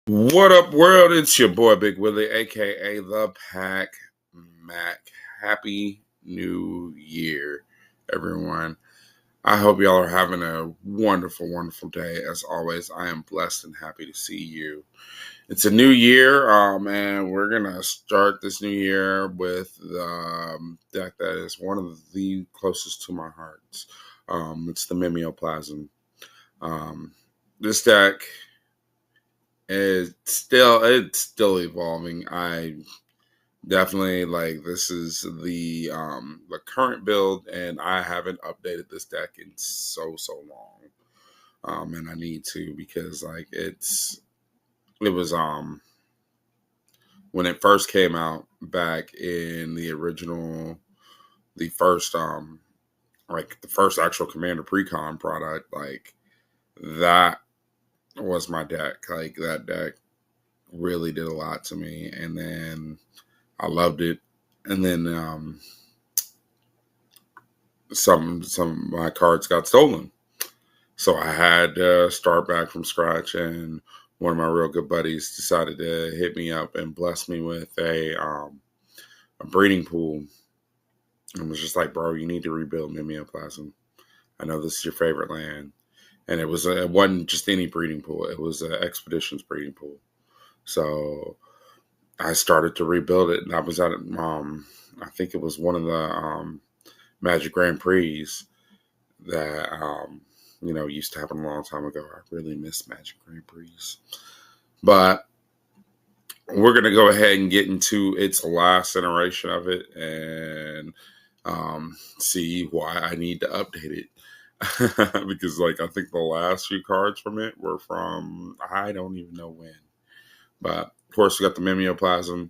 What up, world? It's your boy Big Willie, aka the Pac Mac. Happy New Year, everyone. I hope y'all are having a wonderful, wonderful day. As always, I am blessed and happy to see you. It's a new year, and we're gonna start this new year with the deck that is one of the closest to my hearts. It's the Mimeoplasm. Um, this deck it's still evolving. I definitely like this is the current build, and I haven't updated this deck in so long. And I need to because like it was when it first came out back in the first like the first actual Commander Precon product, like that was my deck. Like that deck really did a lot to me, and then I loved it. And then some of my cards got stolen, so I had to start back from scratch. And one of my real good buddies decided to hit me up and bless me with a breeding pool, and was just like, "Bro, you need to rebuild Mimeoplasm. I know this is your favorite land." And it wasn't just any breeding pool; it was an expeditions breeding pool. So I started to rebuild it, and I was at I think it was one of the Magic Grand Prix that used to happen a long time ago. I really miss Magic Grand Prix, but we're gonna go ahead and get into its last iteration of it and see why I need to update it. Because like I think the last few cards from it were from I don't even know when. But of course, we got the Mimeoplasm,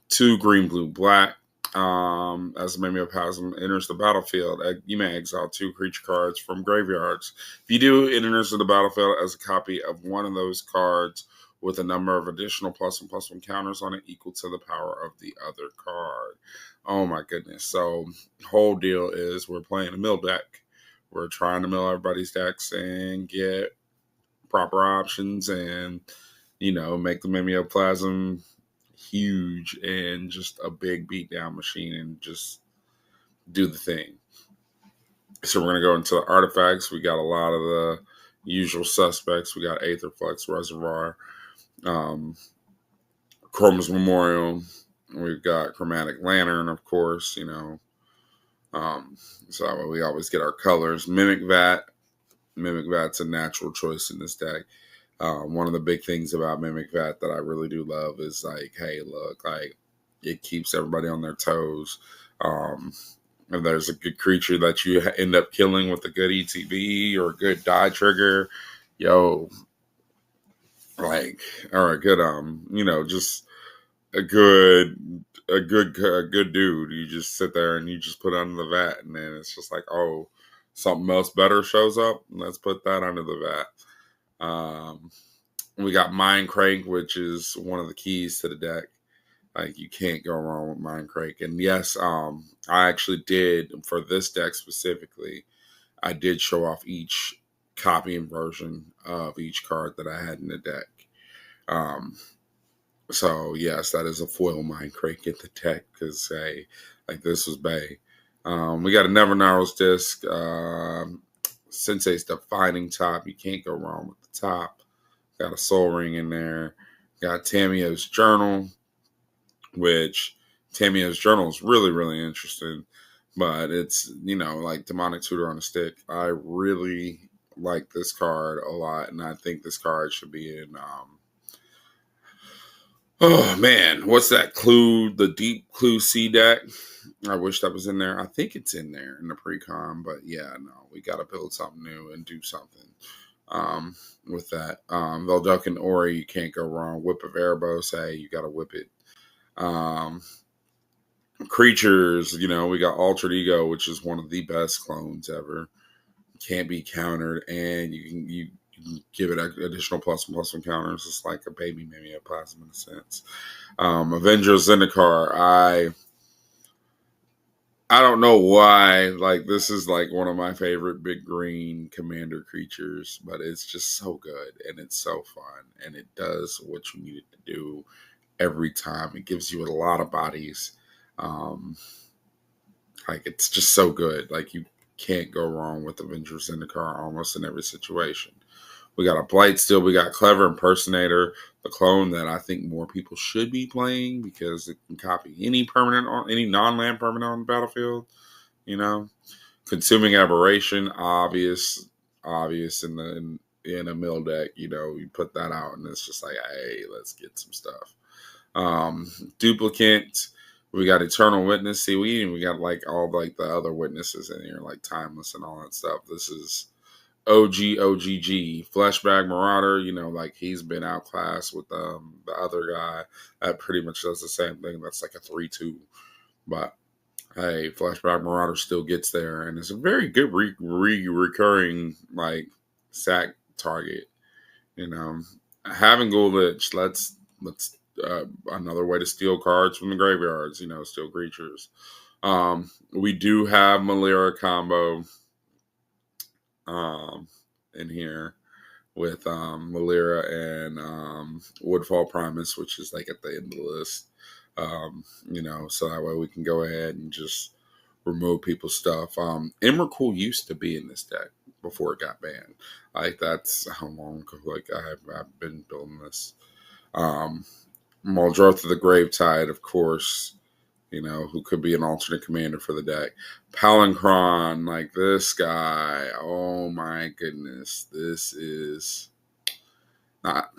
2 green, blue, black. As the Mimeoplasm enters the battlefield, you may exile 2 creature cards from graveyards. If you do, it enters the battlefield as a copy of one of those cards with a number of additional +1/+1 counters on it equal to the power of the other card. Oh my goodness. So, whole deal is we're playing a mill deck. We're trying to mill everybody's decks and get proper options and make the Mimeoplasm huge and just a big beatdown machine and just do the thing. So we're going to go into the artifacts. We got a lot of the usual suspects. We got Aetherflux Reservoir, Chroma's Memorial. We've got Chromatic Lantern, of course, so we always get our colors. Mimic Vat. Mimic Vat's a natural choice in this deck. One of the big things about Mimic Vat that I really do love is like, hey, look, like it keeps everybody on their toes. If there's a good creature that you end up killing with a good ETB or a good die trigger, yo, like, or a good, just a good dude. You just sit there and you just put under the vat, and then it's just like, oh, something else better shows up. Let's put that under the vat. We got Mind Crank, which is one of the keys to the deck. Like you can't go wrong with Mind Crank. And yes, I actually did for this deck specifically. I did show off each copy and version of each card that I had in the deck. So yes, that is a foil Mind Crank in the deck because hey, like this was Bay. We got a Never Narrows disc. Sensei's Defining Top. You can't go wrong with the top. Got a Soul Ring in there. Got Tamiyo's Journal, which Tamiyo's Journal is really, really interesting. But it's, like Demonic Tutor on a Stick. I really like this card a lot, and I think this card should be in oh man, what's that clue? The Deep Clue C deck. I wish that was in there. I think it's in there in the pre-con, but yeah, no, we got to build something new and do something with that. Velduck and Ori, you can't go wrong. Whip of Erebos, hey, you got to whip it. Creatures, we got Altered Ego, which is one of the best clones ever. Can't be countered, and you can give it additional +1/+1 counters. It's like a baby Mimeoplasm in a sense. Avenger Zendikar, I don't know why. Like, this is like one of my favorite big green commander creatures, but it's just so good and it's so fun and it does what you need it to do every time. It gives you a lot of bodies. Um, like, it's just so good. Like, you can't go wrong with Avengers in the car almost in every situation. We got a Blight still. We got Clever Impersonator, the clone that I think more people should be playing because it can copy any permanent, on any non-land permanent on the battlefield. You know, Consuming Aberration, obvious in a mill deck. You know, you put that out and it's just like, hey, let's get some stuff. Um, Duplicate. We got Eternal Witness. See, we got like all like the other witnesses in here, like Timeless and all that stuff. This is OGG Fleshbag Marauder. You know, like he's been outclassed with the other guy that pretty much does the same thing. That's like a 3/2, but hey, Flashback Marauder still gets there, and it's a very good recurring like sack target. You know, having Gullich, let's another way to steal cards from the graveyards. You know, steal creatures. We do have Malira combo um, in here with Malira and Woodfall Primus, which is like at the end of the list. You know, so that way we can go ahead and just remove people's stuff. Emrakul used to be in this deck before it got banned. Like that's how long like I've been building this. Muldroth the Gravetide, of course, you know, who could be an alternate commander for the deck. Palancron, like this guy. Oh my goodness. This is not,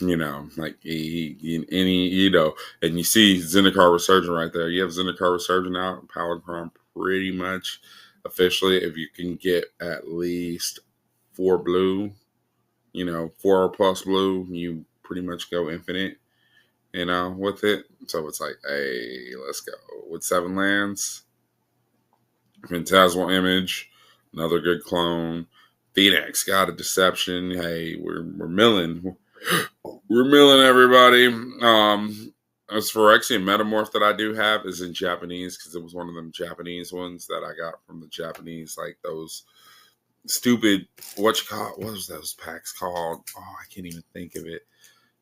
you know, like any, you know, and you see Zendikar Resurgent right there. You have Zendikar Resurgent out, Palancron pretty much officially, if you can get at least 4 blue, you know, 4 plus blue, you pretty much go infinite, you know, with it. So it's like, hey, let's go. With 7 lands, Phantasmal Image, another good clone. Phoenix, God of Deception. Hey, we're milling. We're milling everybody. As for actually a Metamorph that I do have is in Japanese because it was one of them Japanese ones that I got from the Japanese, like those stupid, what was those packs called? Oh, I can't even think of it.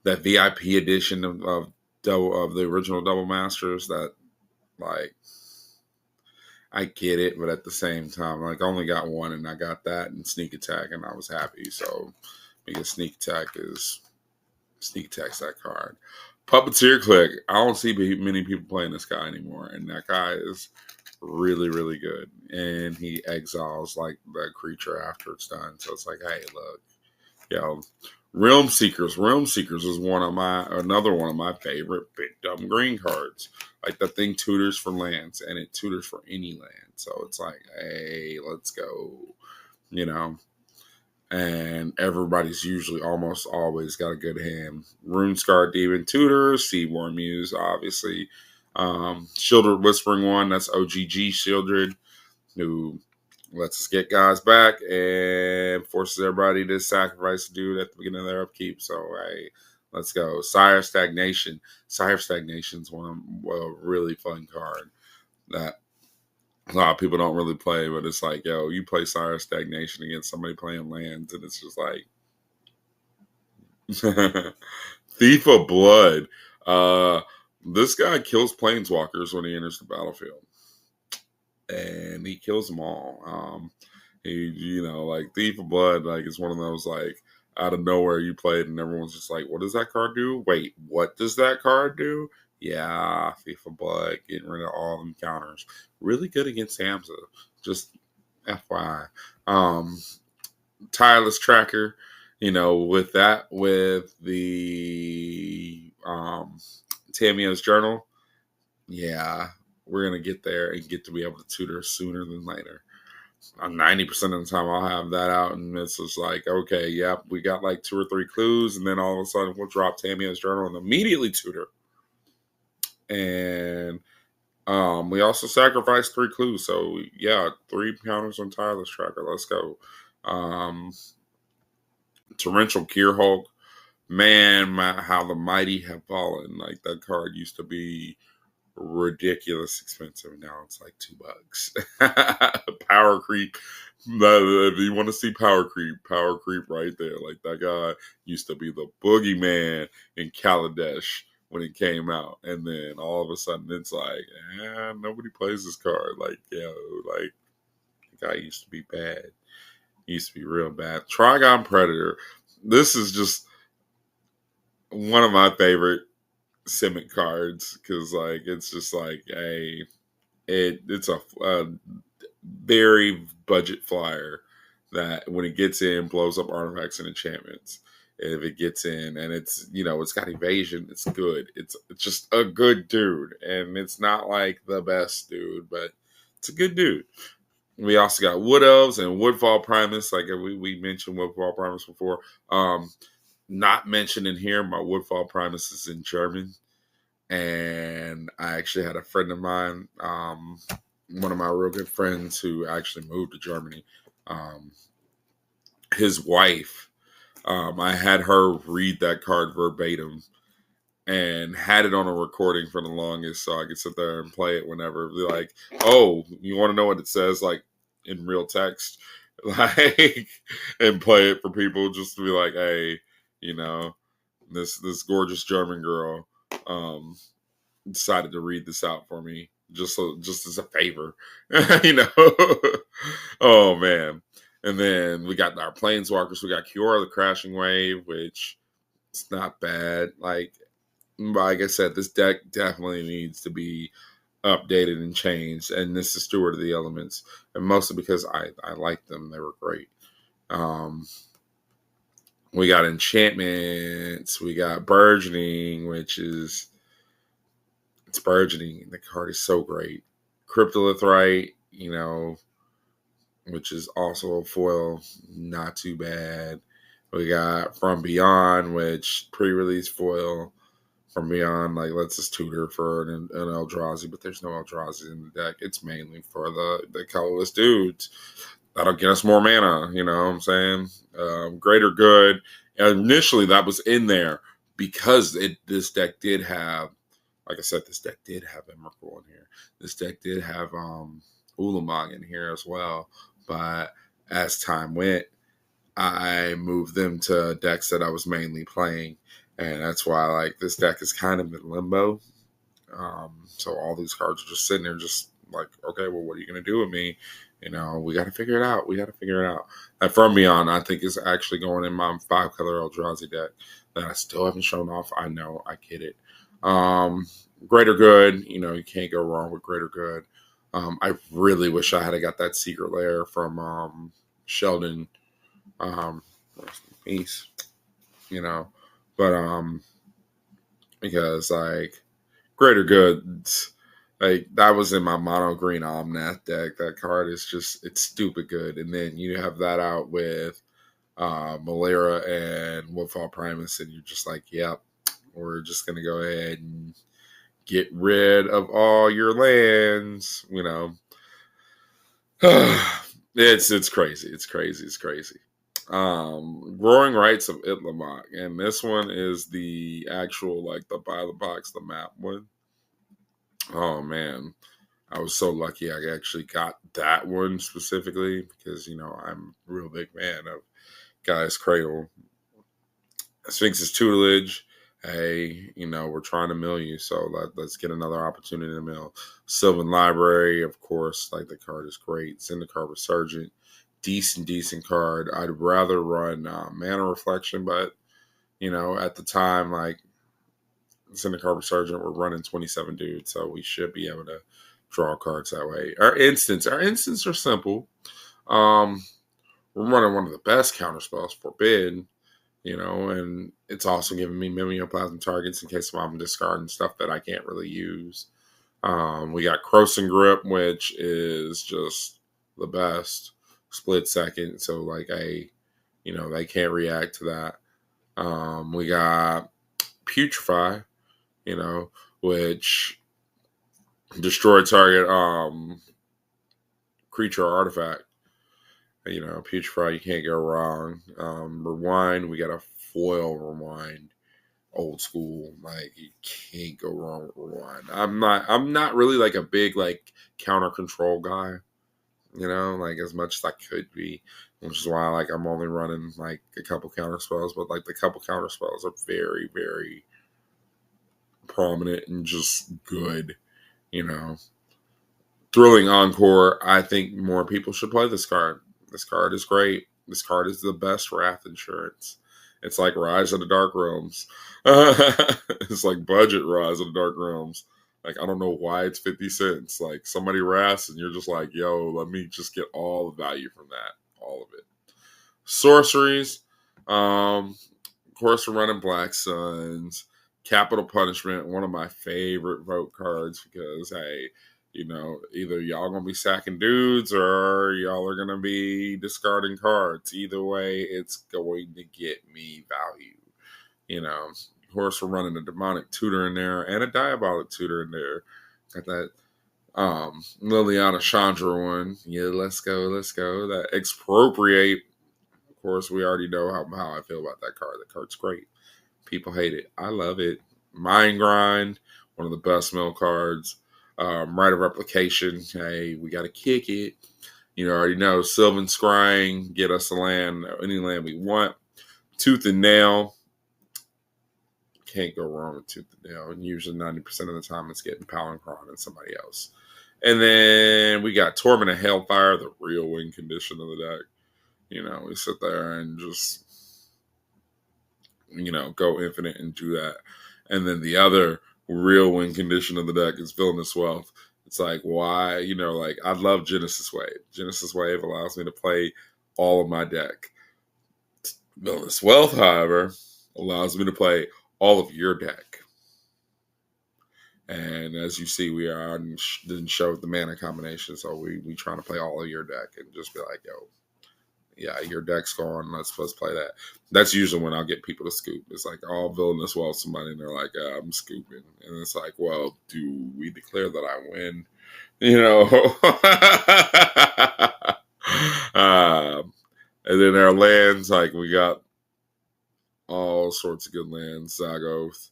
That VIP edition of the original Double Masters that, like, I get it, but at the same time, like, I only got one, and I got that and Sneak Attack, and I was happy. So, because Sneak Attack's that card. Puppeteer Click. I don't see many people playing this guy anymore, and that guy is really, really good. And he exiles like that creature after it's done. So it's like, hey, look, yo, Realm Seekers. Realm Seekers is another one of my favorite big dumb green cards. Like that thing tutors for lands, and it tutors for any land. So it's like, hey, let's go. You know, and everybody's usually almost always got a good hand. Runescar Demon Tutor, Seaborn Muse, obviously. Shieldred Whispering One, that's OGG Shieldred, who lets us get guys back and forces everybody to sacrifice a dude at the beginning of their upkeep. So, hey, let's go. Sire Stagnation. Sire Stagnation is a really fun card that a lot of people don't really play, but it's like, yo, you play Sire Stagnation against somebody playing lands, and it's just like Thief of Blood. This guy kills planeswalkers when he enters the battlefield, and he kills them all. You know, like Thief of Blood, like it's one of those like out of nowhere you play it, and everyone's just like, "What does that card do? Wait, what does that card do?" Yeah, Thief of Blood, getting rid of all them counters. Really good against Hamza. Just FYI. Tireless Tracker, you know, with the Tamiya's Journal, yeah, we're gonna get there and get to be able to tutor sooner than later. 90% of the time I'll have that out, and it's just like, okay, yep, we got like 2 or 3 clues, and then all of a sudden we'll drop Tamiya's Journal and immediately tutor. And we also sacrificed 3 clues, so yeah, 3 counters on Tireless Tracker. Let's go. Torrential Gearhulk. Man, how the mighty have fallen. Like, that card used to be ridiculous expensive. Now it's like $2. Power creep. If you want to see power creep right there. Like that guy used to be the boogeyman in Kaladesh when it came out, and then all of a sudden it's like, nobody plays this card. Like, like the guy used to be bad. He used to be real bad. Trigon Predator. This is just one of my favorite Simic cards because like it's just like it's a very budget flyer that when it gets in blows up artifacts and enchantments. If it gets in and it's it's got evasion, it's good. It's just a good dude, and it's not like the best dude, but it's a good dude. We also got Wood Elves and Woodfall Primus. Like we mentioned Woodfall Primus before. Not mentioned in here, my Woodfall Primus is in German. And I actually had a friend of mine, one of my real good friends who actually moved to Germany. His wife, I had her read that card verbatim and had it on a recording for the longest so I could sit there and play it whenever. Be like, oh, you want to know what it says, like in real text? Like, and play it for people just to be like, hey, this gorgeous German girl decided to read this out for me just as a favor. Oh man. And then we got our planeswalkers. We got Kiora the Crashing Wave, which it's not bad. Like I said, this deck definitely needs to be updated and changed. And this is Steward of the Elements, and mostly because I liked them. They were great. We got enchantments. We got burgeoning, which is it's burgeoning. The card is so great. Cryptolithrite, which is also a foil, not too bad. We got From Beyond, which pre-release foil. From Beyond, like lets us tutor for an Eldrazi, but there's no Eldrazi in the deck. It's mainly for the colorless dudes. That'll get us more mana, you know what I'm saying? Greater Good. And initially that was in there because this deck did have, like I said, this deck did have Emrakul in here. This deck did have Ulamog in here as well. But as time went, I moved them to decks that I was mainly playing. And that's why like this deck is kind of in limbo. So all these cards are just sitting there just like, okay, well, what are you going to do with me? We got to figure it out. And From Beyond, I think, is actually going in my 5-color Eldrazi deck that I still haven't shown off. I know, I get it. Greater Good, you can't go wrong with Greater Good. I really wish I had got that Secret Lair from Sheldon. Rest in peace. But because like Greater Good, like that was in my mono green Omnath deck. That card is it's stupid good. And then you have that out with Malera and Woodfall Primus, and you're just like, yep, we're just gonna go ahead and get rid of all your lands. It's crazy. It's crazy. Growing Rights of Itlamok, and this one is the actual like the by the box the map one. Oh man, I was so lucky I actually got that one specifically because I'm a real big fan of Gaia's Cradle. Sphinx's Tutelage. Hey, we're trying to mill you, so let's get another opportunity to mill. Sylvan Library, of course, like the card is great. Zendikar Resurgent, decent card. I'd rather run Mana Reflection, but at the time, like Zendikar Resurgent, we're running 27 dudes, so we should be able to draw cards that way. Our instants are simple. We're running one of the best counterspells, Forbid. And it's also giving me Mimeoplasm targets in case I'm discarding stuff that I can't really use. We got Croson Grip, which is just the best. Split second, so like they can't react to that. We got Putrefy, which destroy target creature or artifact. Putrefy, you can't go wrong. Rewind, we got a foil Rewind. old school. Like you can't go wrong with one. I'm not really like a big like counter control guy, like as much as I could be, which is why like I'm only running like a couple counter spells, but like the couple counter spells are very, very prominent and just good, you know. Thrilling Encore, I think more people should play this card. This card is great. This card is the best Wrath insurance. It's like Rise of the Dark Realms. It's like budget Rise of the Dark Realms. Like, I don't know why it's 50 cents. Like, somebody wraths and you're just like, yo, let me just get all the value from that. All of it. Sorceries. Of course, we're running Black Suns. Capital Punishment, one of my favorite vote cards because, hey, either y'all gonna be sacking dudes or y'all are gonna be discarding cards. Either way, it's going to get me value. Of course, we're running a Demonic Tutor in there and a Diabolic Tutor in there. Got that Liliana Chandra one. Yeah, let's go. That Expropriate. Of course, we already know how I feel about that card. That card's great. People hate it. I love it. Mind Grind, one of the best mill cards. Right of Replication. Hey, we got to kick it. You already know. Sylvan Scrying, get us a land, any land we want. Tooth and Nail. Can't go wrong with Tooth and Nail. And usually 90% of the time it's getting Palinchron and somebody else. And then we got Torment of Hailfire, the real win condition of the deck. We sit there and just, go infinite and do that. And then the other real win condition of the deck is Villainous Wealth. It's like, why? Like, I love Genesis Wave. Genesis Wave allows me to play all of my deck. Villainous Wealth, however, allows me to play all of your deck. And as you see, we didn't show the mana combination, so we trying to play all of your deck and just be like, yo, yeah, your deck's gone. Let's play that. That's usually when I'll get people to scoop. It's like, oh, Villainous Wealth, somebody, and they're like, I'm scooping. And it's like, well, do we declare that I win? And then our lands, like, we got all sorts of good lands. Zagoth,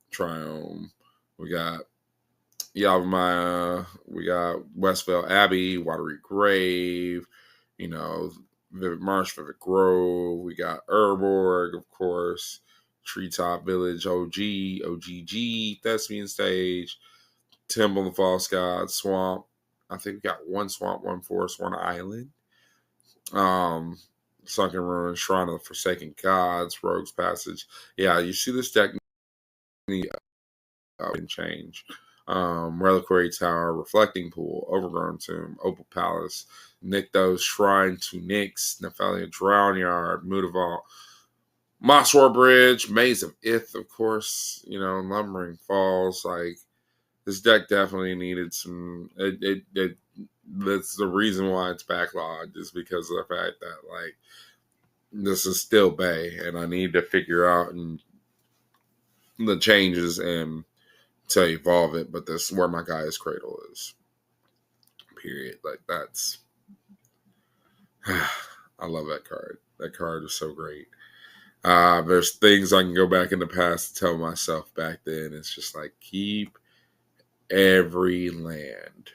Triumph. We got Yavimaya. We got Westvale Abbey, Watery Grave. Vivid Marsh, Vivid Grove. We got Urborg, of course. Treetop Village, OGG, Thespian Stage, Temple of the False God, Swamp. I think we got one Swamp, one Forest, one Island. Sunken Ruin, Shrine of the Forsaken Gods, Rogue's Passage. Yeah, you see this deck can change. Reliquary Tower, Reflecting Pool, Overgrown Tomb, Opal Palace, Nykthos, Shrine to Nyx, Nephalia Drown Yard, Mutavault, Mosswar Bridge, Maze of Ith, of course, Lumbering Falls. Like, this deck definitely needed some. That's the reason why it's backlogged, is because of the fact that, like, this is still Bay, and I need to figure out the changes and to evolve it. But this is where my Gaia's Cradle is. Period. Like, that's. I love that card. That card is so great. There's things I can go back in the past to tell myself back then. It's just like, keep every land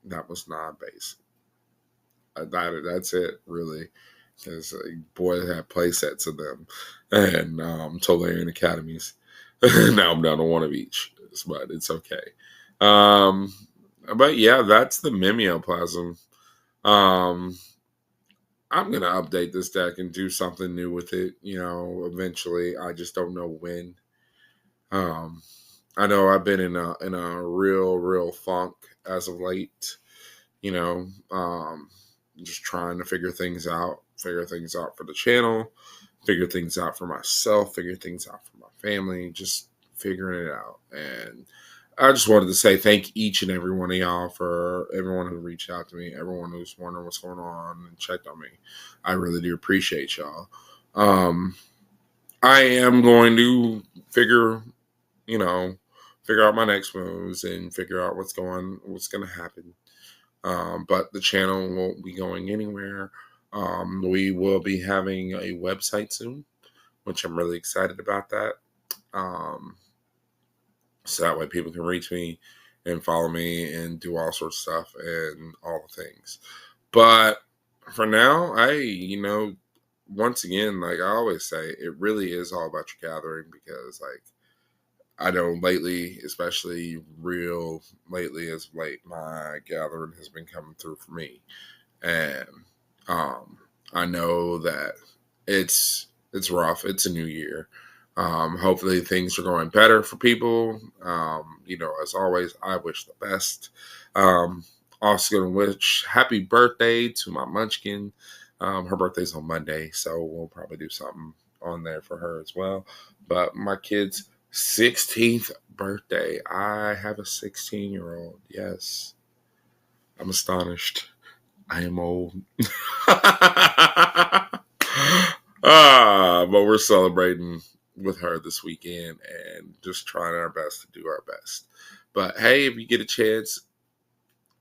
that was non-basic. That's it, really. Because boy, they have play sets of them. And Tolarian Academies. Now I'm down to one of each. But it's okay. But yeah, that's the Mimeoplasm. I'm going to update this deck and do something new with it, eventually. I just don't know when. I know I've been in a real funk as of late, just trying to figure things out for the channel, figure things out for myself, figure things out for my family, just figuring it out. And I just wanted to say thank each and every one of y'all for everyone who reached out to me, everyone who's wondering what's going on and checked on me. I really do appreciate y'all. I am going to figure out my next moves and figure out what's going to happen. But the channel won't be going anywhere. We will be having a website soon. which I'm really excited about that. Um, so that way people can reach me and follow me and do all sorts of stuff and all the things. But for now, once again, like I always say, it really is all about your gathering, because like I know lately, especially real lately as of late, my gathering has been coming through for me. And um, I know that it's rough. It's a new year. Hopefully things are going better for people. As always, I wish the best. Um, Also going to wish happy birthday to my Munchkin. Her birthday's on Monday, so we'll probably do something on there for her as well. But my kid's 16th birthday. I have a 16-year-old. Yes, I'm astonished. I am old. But we're celebrating with her this weekend and just trying our best to do our best. But hey, if you get a chance,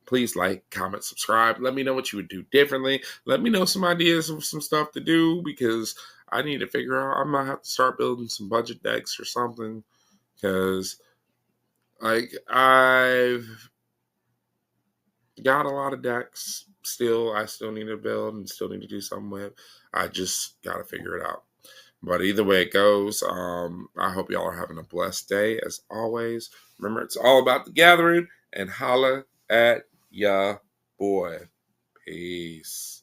please like, comment, subscribe. Let me know what you would do differently. Let me know some ideas of some stuff to do, because I need to figure out. I might have to start building some budget decks or something, because like I've got a lot of decks still. I still need to build and still need to do something with. I just got to figure it out. But either way it goes, I hope y'all are having a blessed day. As always, remember, it's all about the gathering, and holla at ya boy. Peace.